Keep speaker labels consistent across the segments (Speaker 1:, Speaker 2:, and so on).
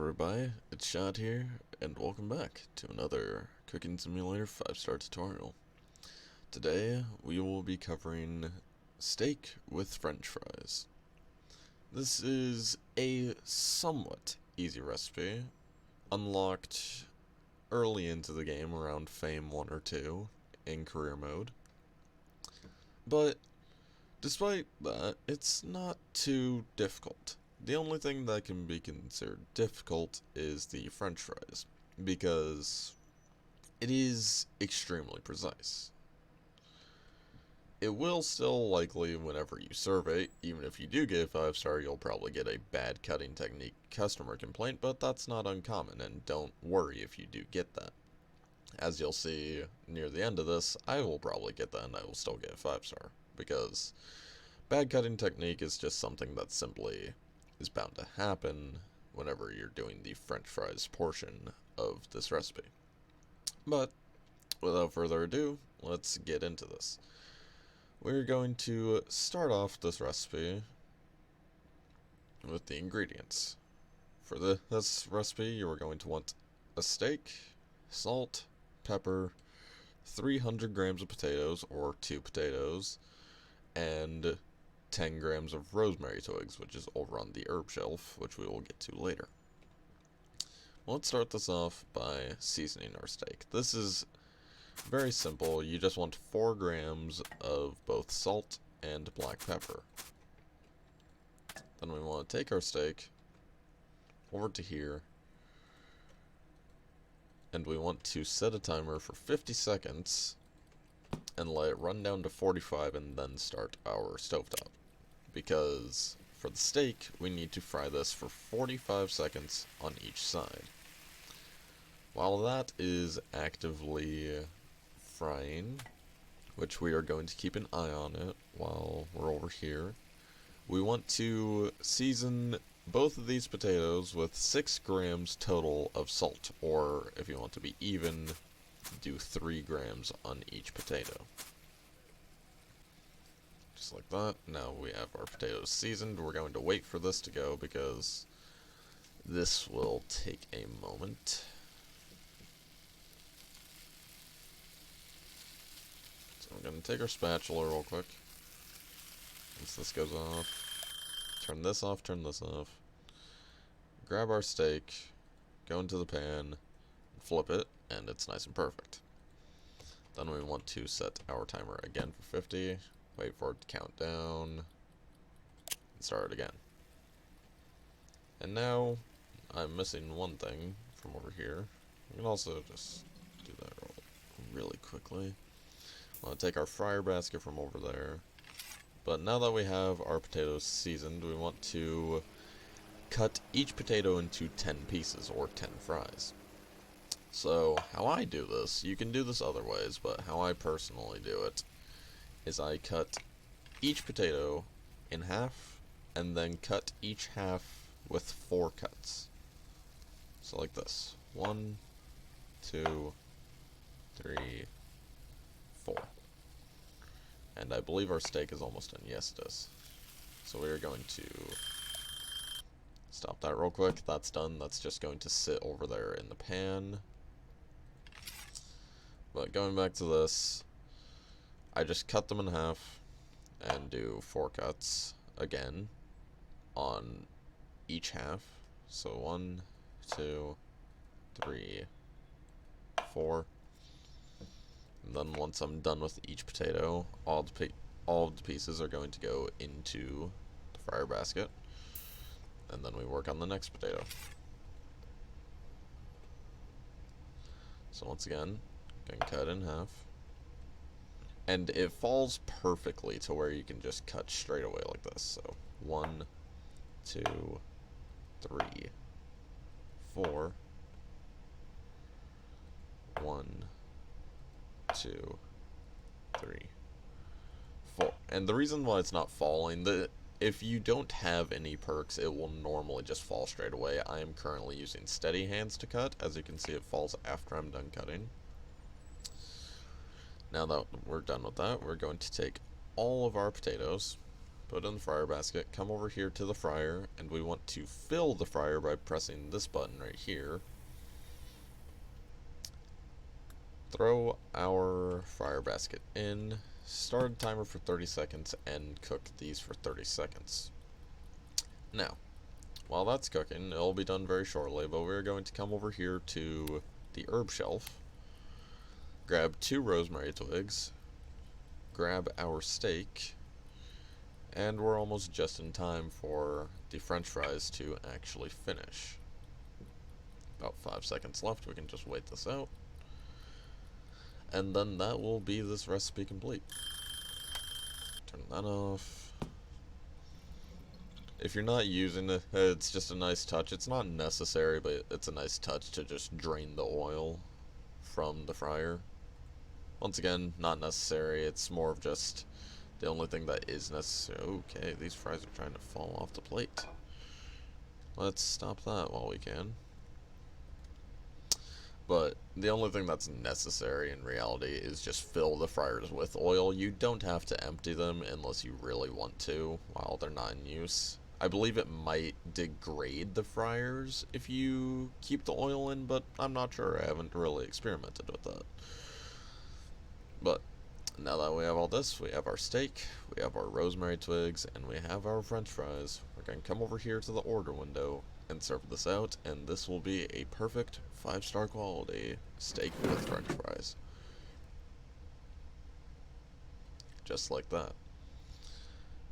Speaker 1: everybody, it's Shad here, and welcome back to another Cooking Simulator 5-star tutorial. Today, we will be covering steak with french fries. This is a somewhat easy recipe, unlocked early into the game around Fame 1 or 2 in career mode. But, despite that, it's not too difficult. The only thing that can be considered difficult is the french fries, because it is extremely precise. It will still likely, whenever you serve it, even if you do get a 5-star, you'll probably get a bad cutting technique customer complaint, but that's not uncommon, and don't worry if you do get that. As you'll see near the end of this, I will probably get that and I will still get a 5-star, because bad cutting technique is just something that simply is bound to happen whenever you're doing the french fries portion of this recipe. But without further ado, let's get into this. We're going to start off this recipe with the ingredients. For this recipe, you are going to want a steak, salt, pepper, 300 grams of potatoes, or 2 potatoes, and 10 grams of rosemary twigs, which is over on the herb shelf, which we will get to later. Let's start this off by seasoning our steak. This is very simple. You just want 4 grams of both salt and black pepper. Then we want to take our steak over to here, and we want to set a timer for 50 seconds and let it run down to 45 and then start our stovetop. Because for the steak, we need to fry this for 45 seconds on each side. While that is actively frying, which we are going to keep an eye on it while we're over here, we want to season both of these potatoes with 6 grams total of salt, or if you want to be even, do 3 grams on each potato. Just like that. Now we have our potatoes seasoned. We're going to wait for this to go because this will take a moment. So I'm going to take our spatula real quick. Once this goes off, turn this off, turn this off. Grab our steak, go into the pan, flip it, and it's nice and perfect. Then we want to set our timer again for 50. Wait for it to count down, and start it again. And now, I'm missing one thing from over here. We can also just do that really quickly. I want to take our fryer basket from over there. But now that we have our potatoes seasoned, we want to cut each potato into 10 pieces, or 10 fries. So, how I do this, you can do this other ways, but how I personally do it is I cut each potato in half, and then cut each half with 4 cuts. So like this. 1, 2, 3, 4. And I believe our steak is almost done. Yes, it is. So we're going to stop that real quick. That's done. That's just going to sit over there in the pan. But going back to this, I just cut them in half and do 4 cuts again on each half. So 1, 2, 3, 4. And then once I'm done with each potato, all of the pieces are going to go into the fryer basket. And then we work on the next potato. So once again, can cut in half. And it falls perfectly to where you can just cut straight away like this. So 1, 2, 3, 4. 1, 2, 3, 4. And the reason why it's not falling, if you don't have any perks, it will normally just fall straight away. I am currently using steady hands to cut. As you can see, it falls after I'm done cutting. Now that we're done with that, we're going to take all of our potatoes, put in the fryer basket, come over here to the fryer, and we want to fill the fryer by pressing this button right here. Throw our fryer basket in, start a timer for 30 seconds, and cook these for 30 seconds. Now, while that's cooking, it'll be done very shortly, but we're going to come over here to the herb shelf, grab 2 rosemary twigs, grab our steak, and we're almost just in time for the french fries to actually finish. About 5 seconds left, we can just wait this out. And then that will be this recipe complete. Turn that off. If you're not using it, it's just a nice touch. It's not necessary, but it's a nice touch to just drain the oil from the fryer. Once again, not necessary. It's more of just the only thing that is necessary. Okay, these fries are trying to fall off the plate. Let's stop that while we can. But the only thing that's necessary in reality is just fill the fryers with oil. You don't have to empty them unless you really want to while they're not in use. I believe it might degrade the fryers if you keep the oil in, but I'm not sure. I haven't really experimented with that. But now that we have all this, we have our steak, we have our rosemary twigs, and we have our french fries. We're going to come over here to the order window and serve this out, and this will be a perfect 5-star quality steak with french fries. Just like that.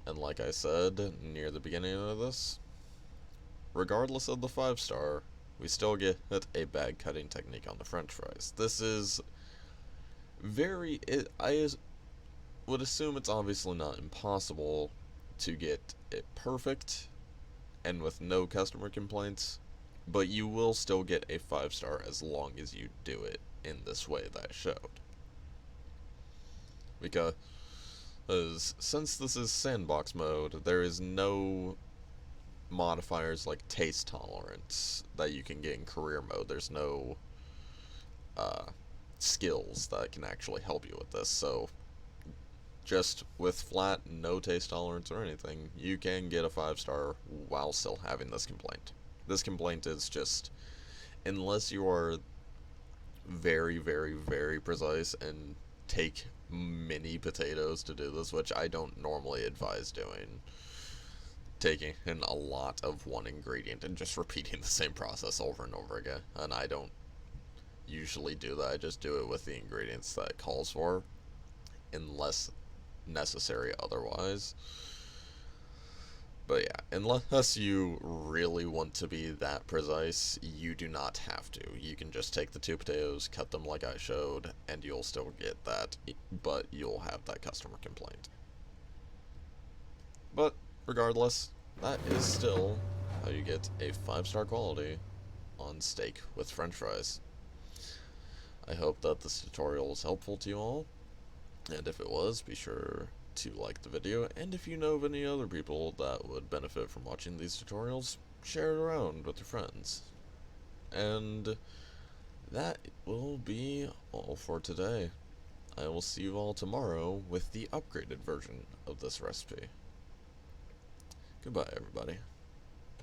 Speaker 1: And like I said near the beginning of this, regardless of the 5-star, we still get a bag cutting technique on the french fries. This is I would assume it's obviously not impossible to get it perfect and with no customer complaints, but you will still get a 5-star as long as you do it in this way that I showed. Because since this is sandbox mode, there is no modifiers like taste tolerance that you can get in career mode. There's no skills that can actually help you with this, so just with flat, no taste tolerance or anything, you can get a 5-star while still having this complaint. This complaint is just, unless you are very, very, very precise and take mini potatoes to do this, which I don't normally advise doing, taking in a lot of one ingredient and just repeating the same process over and over again, and I don't usually do that. I just do it with the ingredients that it calls for, unless necessary otherwise. But yeah, unless you really want to be that precise, you do not have to. You can just take the 2 potatoes, cut them like I showed, and you'll still get that, but you'll have that customer complaint. But regardless, that is still how you get a 5-star quality on steak with french fries. I hope that this tutorial was helpful to you all, and if it was, be sure to like the video, and if you know of any other people that would benefit from watching these tutorials, share it around with your friends. And that will be all for today. I will see you all tomorrow with the upgraded version of this recipe. Goodbye, everybody.